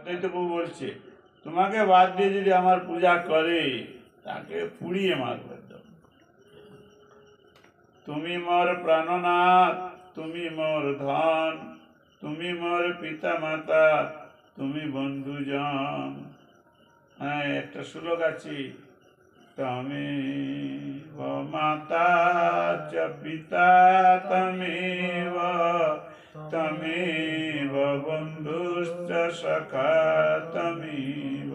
অদ্বৈত প্রভু বলছে তোমাকে বাদ দিয়ে যদি আমার পূজা করে তাকে পুড়িয়ে মারবে। তুমি মোর প্রাণনাথ, তুমি মোর ধন, তুমি মোর পিতা মাতা, তুমি বন্ধুজন। হ্যাঁ, একটা শ্লোক আছে, তমেব মাতা চ পিতা তমেব, তমেব বন্ধুশ্চ সখা তমেব,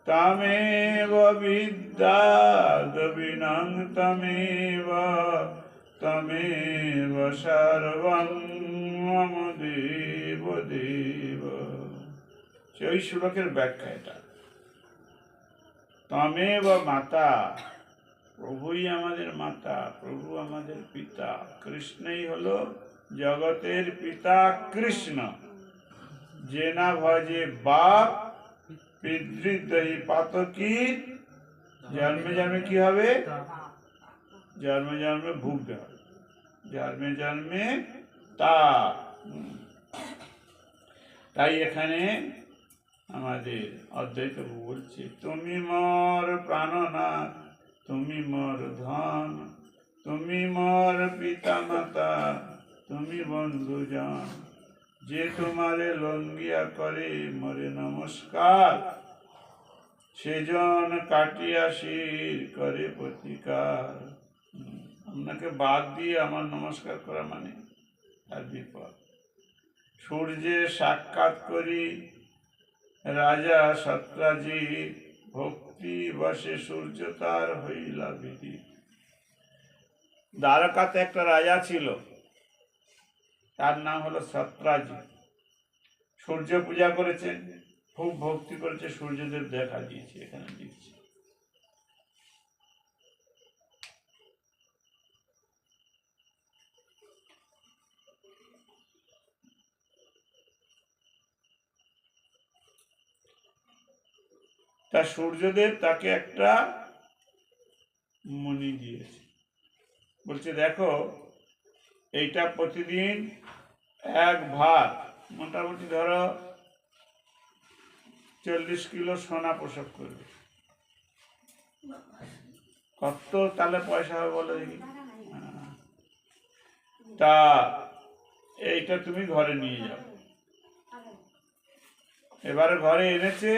তমেব বিদ্যা গবিনং তমেব, তমেব সর্বং মম দেব দেব। সেই শ্লোকের ব্যাখ্যা এটা। তমেব মাতা, প্রভুই আমাদের মাতা, প্রভু আমাদের পিতা, কৃষ্ণই হলো জগতের পিতা। কৃষ্ণ যে না ভজে বাপ পিতৃদয়ী পাতকী, জন্মে জন্মে কি হবে? জন্মে জন্মে ভুগতে হবে, জন্মে জন্মে তা। তাই এখানে আমাদের অদ্বৈত বলছে তুমি মোর প্রাণনাথ, তুমি মোর ধন, তুমি মোর পিতা মাতা, তুমি বন্ধুজন। যে তোমারে লঙ্গিয়া করে মরে নমস্কার, সেজন কাটিয়া শির করে প্রতিকার। আপনাকে বাদ দিয়ে আমার নমস্কার করা মানে তার বিপদ। সূর্যের সাক্ষাৎ করি রাজা সত্রাজিৎ, ভক্তি বসে সূর্য তার হইলা বিদিত। দ্বারকাতে একটা রাজা ছিল, তার নাম হলো সত্রাজিৎ। সূর্য পূজা করেছেন, খুব ভক্তি করেছে, সূর্যদেব দেখা দিয়েছে। এখানে দিচ্ছে তা সূর্যদেব তাকে একটা মণি দিয়েছে, বলছে দেখো এইটা প্রতিদিন এক ভাত, মোটামুটি ধরো 40 কিলো সোনা পোষক করবে। কত তাহলে পয়সা হবে বলো দেখি? তা এইটা তুমি ঘরে নিয়ে যাও। এবারে ঘরে এনেছে,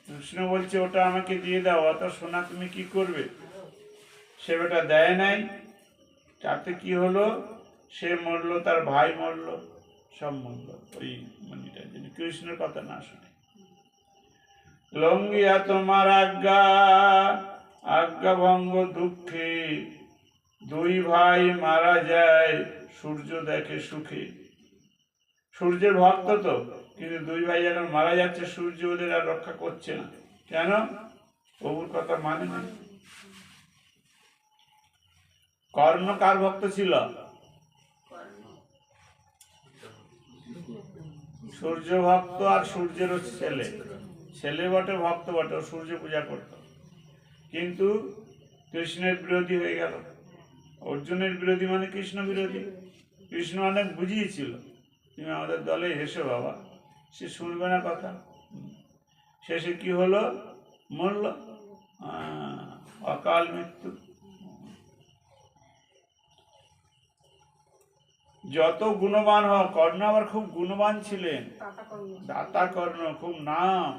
কৃষ্ণ বলছে ওটা আমাকে দিয়ে দাও, অত সোনা তুমি কি করবে? সে বেটা দেয় নাই। তাতে কি হলো? সে মরলো, তার ভাই মরলো, সব মরলো ওই মণিটার জন্য, কৃষ্ণের কথা না শুনে। লঙ্গিয়া তোমার আজ্ঞা, আজ্ঞা ভঙ্গ দুঃখে, দুই ভাই মারা যায় সূর্য দেখে সুখে। সূর্যের ভক্ত তো, কিন্তু দুই ভাই যখন মারা যাচ্ছে সূর্য ওদের আর রক্ষা করছে না। কেন? প্রভুর কথা মানে না। কর্ণ কার ভক্ত ছিল? সূর্য ভক্ত, আর সূর্যেরও ছেলে, ছেলে বটে ভক্ত বটে, ও সূর্য পূজা করত, কিন্তু কৃষ্ণের বিরোধী হয়ে গেল। অর্জুনের বিরোধী মানে কৃষ্ণ বিরোধী। কৃষ্ণ অনেক বুঝিয়েছিল, তুমি আমাদের দলে এসো বাবা, সে শুনবে না কথা। শেষে কি হলো? মরল, অকাল মৃত্যু। যত গুণবান হোক, কর্ণ আবার খুব গুণবান ছিলেন, দাতা কর্ণ, খুব নাম,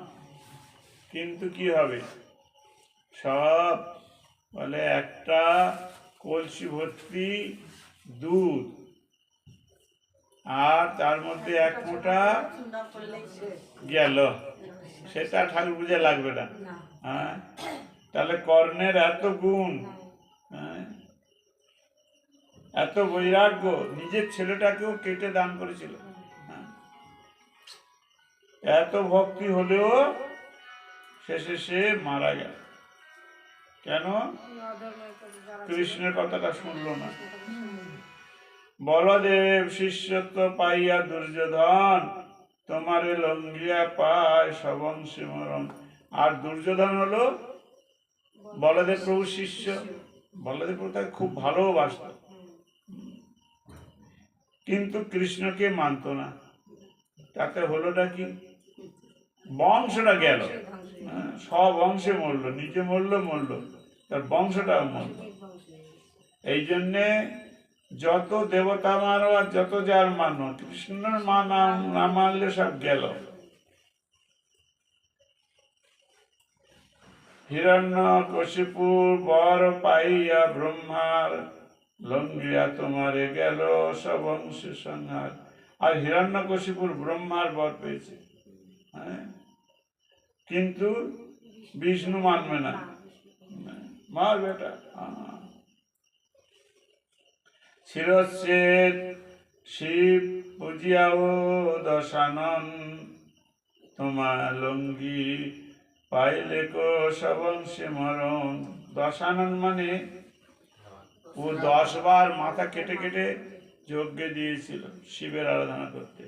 কিন্তু কি হবে? সব বলে একটা কলসি ভর্তি দুধ আর তার মধ্যে এক মোটা গেল, সেটা ঠাকুর বুঝে লাগবে না। হ্যাঁ, তাহলে কর্ণের এত গুণ, হ্যাঁ, এত বৈরাগ্য, নিজের ছেলেটাকেও কেটে দান করেছিল। এত ভক্তি হলেও শেষে সে মারা গেল। কেন? কৃষ্ণের কথাটা শুনলো না। বলদেব শিষ্যত্ব পাইয়া দুর্যোধন, তোমারে লঙ্ঘিয়া পায় সবংশে মরণ। আর দুর্যোধন হলো বলদেব প্রভু শিষ্য। বলদেব প্রভু তাকে খুব ভালোবাসত, কিন্তু কৃষ্ণকে মানত না। তাতে হলোটা কি? বংশটা গেল। সব অংশে মরল, নিজে মরল, তার বংশটাও মরল। এই জন্যে যত দেবতা মানো আর যত যার মানো, কৃষ্ণের না মানলে সব গেল। হিরণ্যকশিপুর বর পাইয়া ব্রহ্মার, লঙ্ঘিয়া তোমারে গেল সব অংশ সংহার। আর হিরণ্যকশিপুর ব্রহ্মার বর পেয়েছে, হ্যাঁ, কিন্তু বিষ্ণু মানবে না, মার বেটা। শিরশ্বেত শিব বুঝিয়াও দশানন, তোমার লঙ্ঘি পাইলে কো সবংশে মরণ। দশানন মানে ও 10 বার মাথা কেটে কেটে যজ্ঞে দিয়েছিল শিবের আরাধনা করতে,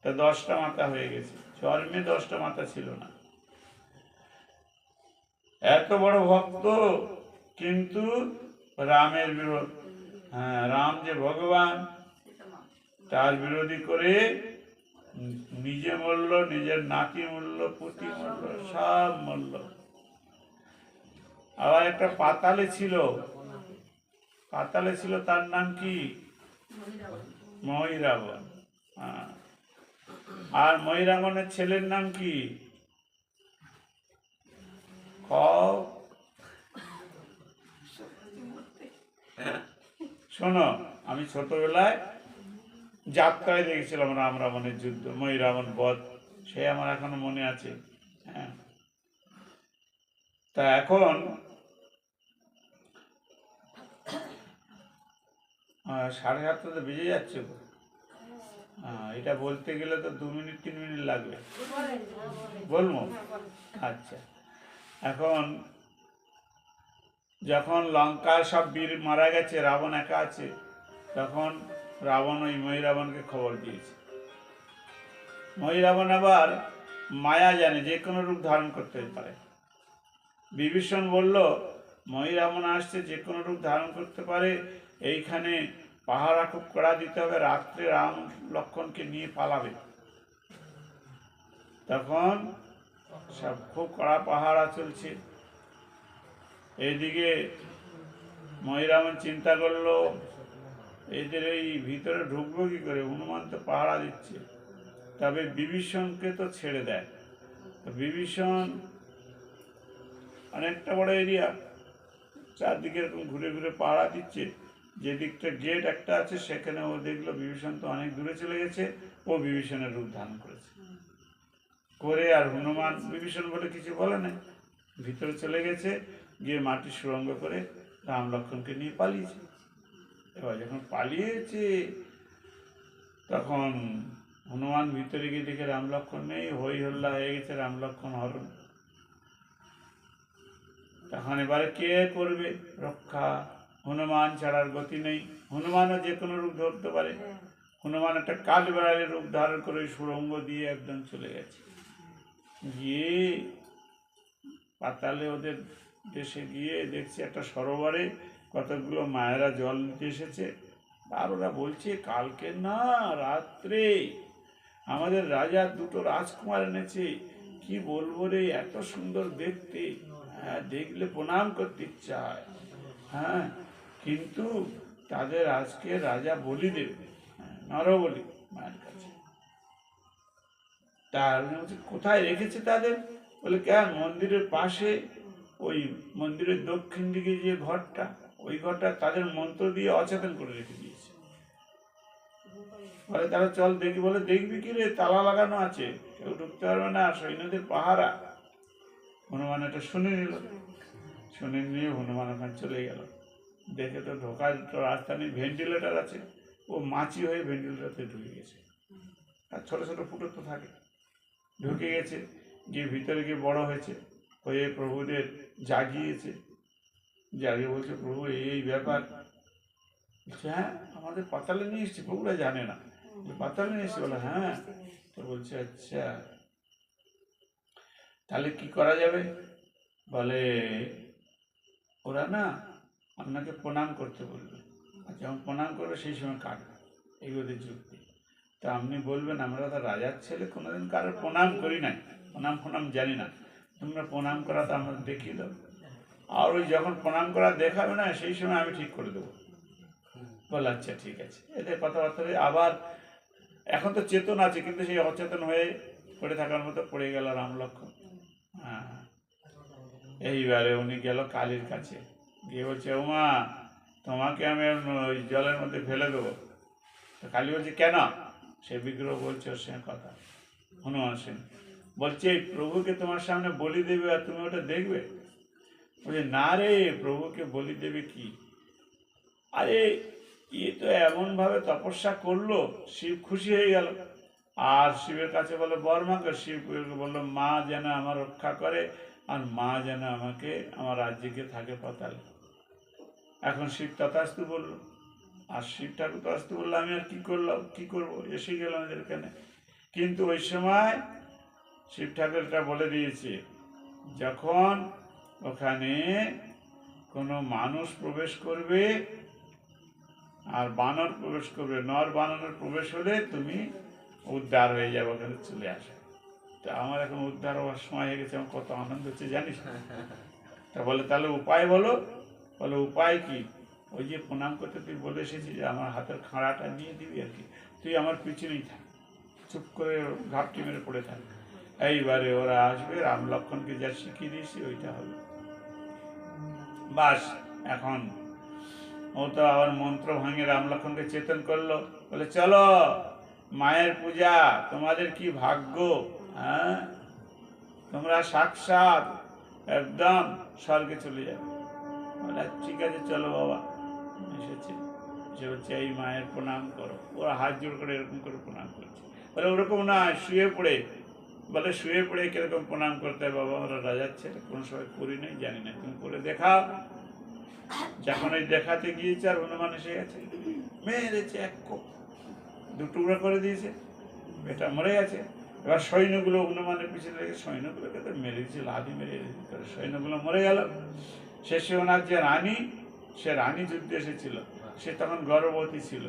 তা 10টা মাথা হয়ে গেছে। জন্মে 10টা মাথা ছিল না। এত বড় ভক্ত, কিন্তু রামের বিরোধ, হ্যাঁ, রাম যে ভগবান তার বিরোধী করে নিজে মরল, নিজের নাতি মরল, পুতি মরল, সব মরল। আবার একটা পাতালে ছিল, তার নাম কি? মহিরাবণ। আর মহিরাবণের ছেলের নাম কি? শোনো, আমি ছোটবেলায় যাত্রায় দেখেছিলাম রাম রাবণের যুদ্ধ, মহিরাবণ বধ, সে আমার এখনো মনে আছে। হ্যাঁ, তা এখন 7:30 বেজে যাচ্ছে। এটা বলতে গেলে তো 2 মিনিট 3 মিনিট লাগবে, বলবো? আচ্ছা, এখন যখন লঙ্কার সব বীর মারা গেছে, রাবণ একা আছে, তখন রাবণ ওই মহিরাবণকে খবর দিয়েছে। মহিরাবণ আবার মায়া জানে, যে কোনো রূপ ধারণ করতে পারে। বিভীষণ বলল, মহিরাবণ আসছে, যে কোনো রূপ ধারণ করতে পারে, এইখানে পাহারা খুব কড়া দিতে হবে, রাত্রে রাম লক্ষ্মণকে নিয়ে পালাবে। তখন সব খুব কড়া পাহারা চলছে। এইদিকে মহিরাবণ চিন্তা করলো, এদের এই ভিতরে ঢুকবো কি করে, হনুমান তো পাহারা দিচ্ছে। তবে বিভীষণকে তো ছেড়ে দেয়। বিভীষণ অনেকটা বড় এরিয়া, চারদিকে এরকম ঘুরে ঘুরে পাহারা দিচ্ছে। যে দিকটা গেট একটা আছে, সেখানে ও দেখলো বিভীষণ তো অনেক দূরে চলে গেছে, ও বিভীষণের রূপ ধারণ করেছে করে। আর হনুমান বিভীষণ বলে কিছু বলে না, ভিতরে চলে গেছে, গিয়ে মাটির সুড়ঙ্গ করে রাম লক্ষ্মণকে নিয়ে পালিয়েছে। এবার যখন পালিয়েছে, তখন হনুমান ভিতরে গিয়ে দেখে রাম লক্ষ্মণ নেই, হই হল্লা হয়ে গেছে, রাম লক্ষ্মণ হরণ। তখন এবারে কে করবে রক্ষা? হনুমান ছাড়ার গতি নেই। হনুমানও যে কোনো রূপ ধরতে পারে। হনুমান একটা কাঠ বেড়ালের রূপ ধারণ করে সুড়ঙ্গ দিয়ে একদম চলে গেছে। গিয়ে পাতালে ওদের দেশে গিয়ে দেখছে একটা সরোবরে কতগুলো মায়েরা জল নিতে এসেছে। আর ওরা বলছে, কালকে না রাত্রে আমাদের রাজা 2টো রাজকুমার এনেছে, কি বলবো রে, এত সুন্দর দেখতে, হ্যাঁ, দেখলে প্রণাম করতে ইচ্ছা হয়। হ্যাঁ, কিন্তু তাদের আজকে রাজা বলি দেবে, নরবলি মায়ের কাছে। তার কোথায় রেখেছে তাদের? বলে, কেন, মন্দিরের পাশে ওই মন্দিরের দক্ষিণ দিকে যে ঘরটা, ওই ঘরটা তাদের মন্ত্র দিয়ে অচেতন করে রেখে দিয়েছে। বলে, তারা চল দেখি। বলে, দেখবি কি রে, তালা লাগানো আছে, কেউ ঢুকতে পারবে না, সৈন্যদের পাহারা। হনুমান এটা শুনে নিল, শুনে নিয়ে হনুমান ওখানে চলে গেল। দেখে তো ঢোকার তো রাস্তা নেই, ভেন্টিলেটার আছে, ও মাছি হয়ে ভেন্টিলেটারতে ঢুকে গেছে। আর ছোট ছোট ফুটো তো থাকে, ঢুকে গেছে, গিয়ে ভিতরে গিয়ে বড় হয়েছে, হয়ে প্রভুদের জাগিয়েছে। জাগিয়ে বলছে, প্রভু এই ব্যাপার। বলছে, হ্যাঁ, আমাদের পাতালে নিয়ে এসছি। প্রভুরা জানে না পাতালে নিয়ে এসছি। বলে, হ্যাঁ। তো বলছে, আচ্ছা, তাহলে কি করা যাবে? বলে, ওরা না আপনাকে প্রণাম করতে বলবে, আর যখন প্রণাম করবে সেই সময় কাটবে, এই ওদের যুক্তি। তা আপনি বলবেন আমরা তো রাজার ছেলে, কোনোদিন কারোর প্রণাম করি নাই, প্রণাম জানি না, তোমরা প্রণাম করা তো আমরা দেখিয়ে দাও। আর ওই যখন প্রণাম করা দেখাবে না সেই সময় আমি ঠিক করে দেবো। বলে আচ্ছা ঠিক আছে। এদের কথাবার্তা আবার এখন তো চেতন আছে, কিন্তু সেই অচেতন হয়ে পড়ে থাকার মতো পড়ে গেল রাম লক্ষ্মণ। হ্যাঁ, এইবারে উনি গেল কালীর কাছে, গিয়ে বলছে ওমা তোমাকে আমি ওই জলের মধ্যে ফেলে দেবো। তো কালী বলছে কেন? সে বিগ্রহ বলছে ওর সঙ্গে কথা, হনুমান সিং বলছে এই প্রভুকে তোমার সামনে বলি দেবে আর তুমি ওটা দেখবে? বলছে না রে, প্রভুকে বলি দেবে কি? আরে এ তো এমনভাবে তপস্যা করলো, শিব খুশি হয়ে গেল। আর শিবের কাছে বলে বর মাকে, শিব বললো মা যেন আমার রক্ষা করে আর মা যেন আমাকে আমার রাজ্যকে থাকে পাতালে। এখন শিব তথাস্তু বললো, আর শিব ঠাকুর তথাস্তু বললো, আমি আর কি করলাম, কি করবো, এসে গেলাম এদের এখানে। কিন্তু ওই সময় শিব ঠাকুরটা বলে দিয়েছে, যখন ওখানে কোনো মানুষ প্রবেশ করবে আর বানর প্রবেশ করবে, নর বানরের প্রবেশ হলে তুমি উদ্ধার হয়ে যাবে, ওখানে চলে আসে। তা আমার এখন উদ্ধার হওয়ার সময় হয়ে গেছে, আমার কত আনন্দ হচ্ছে জানিস। তা বলে তাহলে উপায় বলো। বলে উপায় কি? ওই যে প্রণাম করতে তুই বলে এসেছিস যে আমার হাতের খাঁড়াটা নিয়ে দিবি আর কি, তুই আমার পিছনেই থাক, চুপ করে ঘাপটি মেরে পড়ে থাক। এইবারে ওরা আসবে, রাম লক্ষ্মণকে যা শিখিয়ে দিয়েছি ওইটা হবে। বাস এখন ও তো আবার মন্ত্র ভাঙে রাম লক্ষ্মণকে চেতন করলো, বলে চলো মায়ের পূজা, তোমাদের কি ভাগ্য, হ্যাঁ তোমরা সাক্ষাৎ একদম স্বর্গে চলে যাবে। বলে ঠিক আছে চলো বাবা। এসেছে, সে হচ্ছে এই মায়ের প্রণাম করো। ওরা হাত জোর করে এরকম করে প্রণাম করছে। বলে ওরকম না, শুয়ে পড়ে। বলে শুয়ে পড়ে কিরকম প্রণাম করতে হয় বাবা, আমরা রাজার ছেলে, কোনো সময় করি নাই, জানি না, তুমি করে দেখাও। যখন এই দেখাতে গিয়েছে আর হনুমান এসে গেছে, মেরেছে এক কোপ, দু টুকরা করে দিয়েছে, এটা মরে গেছে। এবার সৈন্যগুলো হনুমানের পিছনে লেগে সৈন্যগুলোকে তো মেরেছে, লাঠি মেরে সৈন্যগুলো মরে গেল। শেষে ওনার যে রানী, সে রানী যুদ্ধে এসেছিল, সে তখন গর্ভবতী ছিল,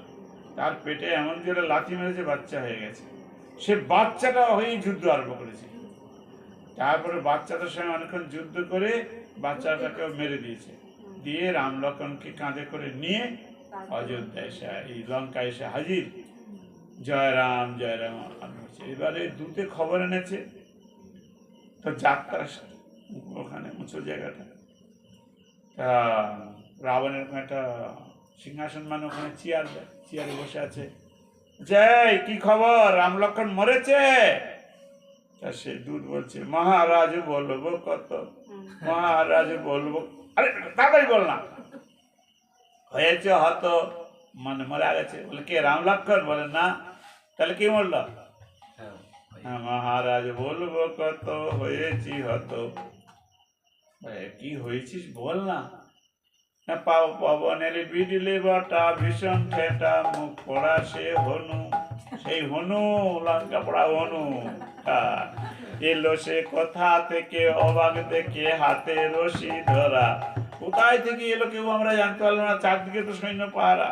তার পেটে এমন জোরে লাথি মেরেছে বাচ্চা হয়ে গেছে। সে বাচ্চাটা হয়েই যুদ্ধ আরম্ভ করেছে। তারপরে বাচ্চাটার সঙ্গে অনেকক্ষণ যুদ্ধ করে বাচ্চাটাকেও মেরে দিয়েছে, দিয়ে রাম লক্ষ্মণকে কাঁধে করে নিয়ে অযোধ্যা এসে, এই লঙ্কা এসে হাজির। জয় রাম হচ্ছে। এবারে দূতে খবর এনেছে, তো যাত্রা ওখানে উঁচু জায়গাটা, তা রাবণের একটা সিংহাসন, মানে ওখানে চেয়ারে বসে আছে। জয় কি খবর, রাম লক্ষ্মণ মরেছে? তা সে দূত বলছে মহারাজ বলবো কত, মহারাজ বলবো। আরে তাড়াতাড়ি বল না, হয়েছে হত, মানে মারা গেছে। বলে কে, রাম লক্ষ্মণ? বলে না। তাহলে কি মরল? হ্যাঁ মহারাজ বলবো কত, হয়েছি হত। কি হয়েছিস বল না। পবনের বিডলে বটা, ভীষণ ঠেটা, মুখ পড়া সে হনু, সেই হনু, লঙ্কা পড়া হনু এলো সে কোথা থেকে, অবাক দেখে হাতে রশি ধরা। কোথায় থেকে এলো কেউ আমরা জানতে পারলাম না, চারদিকে তো সৈন্য পাহারা,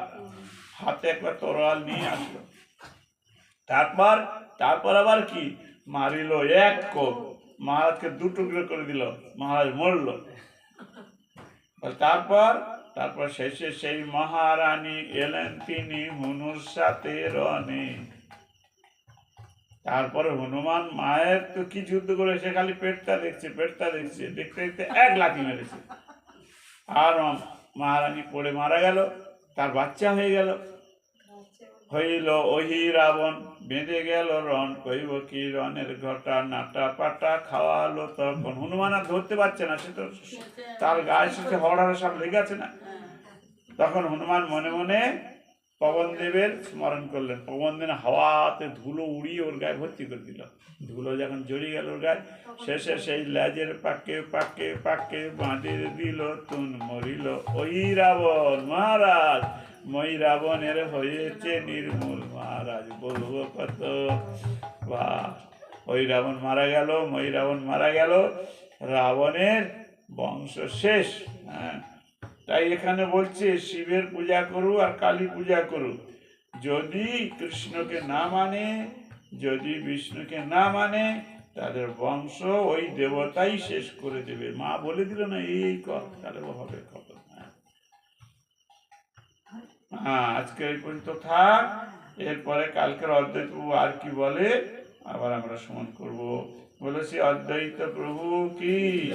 হাতে একবার তরোয়াল নিয়ে আসলো। তারপর আবার কি মারিল এক কোপ, মহারাজকে দু টুকরো করে দিল, মহারাজ মরল। তারপর শেষে সেই মহারানী এলেন তিনি হনুর সাথে রণে। তারপরে হনুমান মায়ের তো কি যুদ্ধ করে, সে খালি পেটটা দেখছে, দেখতে দেখতে এক লাথি মেরেছে, আর মহারানী পড়ে মারা গেল, তার বাচ্চা হয়ে গেল। হইল ওহি রাবণ, বেঁধে গেল রণ, কইব কি রণের ঘটা, নাটা পাটা খাওয়ালো তখন। হনুমান আর ধরতে পারছে না, সে তো তার গায়ে সাথে হড়ার সব লেগে আছে না। তখন হনুমান মনে মনে পবন দেবের স্মরণ করলেন। পবন দেব হাওয়াতে ধুলো উড়িয়ে ওর গায়ে ভর্তি করে দিল। ধুলো যখন জড়িয়ে গেল ওর গায়ে, শেষে সেই লেজের পাকে পাকে পাকে বাঁধে দিল তুন, মরিল ওই রাবণ। মহারাজ মই রাবণের হয়েছে নির্মূল, মহারাজ বলবো কত। বা ওই রাবণ মারা গেল, মই রাবণ মারা গেল, রাবণের বংশ শেষ। হ্যাঁ, তাই এখানে বলছে শিবের পূজা করু আর কালী পূজা করু, যদি কৃষ্ণকে না মানে, যদি বিষ্ণুকে না মানে, তাদের বংশ ওই দেবতাই শেষ করে দেবে। মা বলে দিল না এই কালে হবে খবর। হ্যাঁ, আজকে এই পর্যন্ত থাক। এরপরে কালকের অদ্বৈত প্রভু আর কি বলে আবার আমরা শ্রবণ করবো। বলেছি অদ্বৈত প্রভু কি।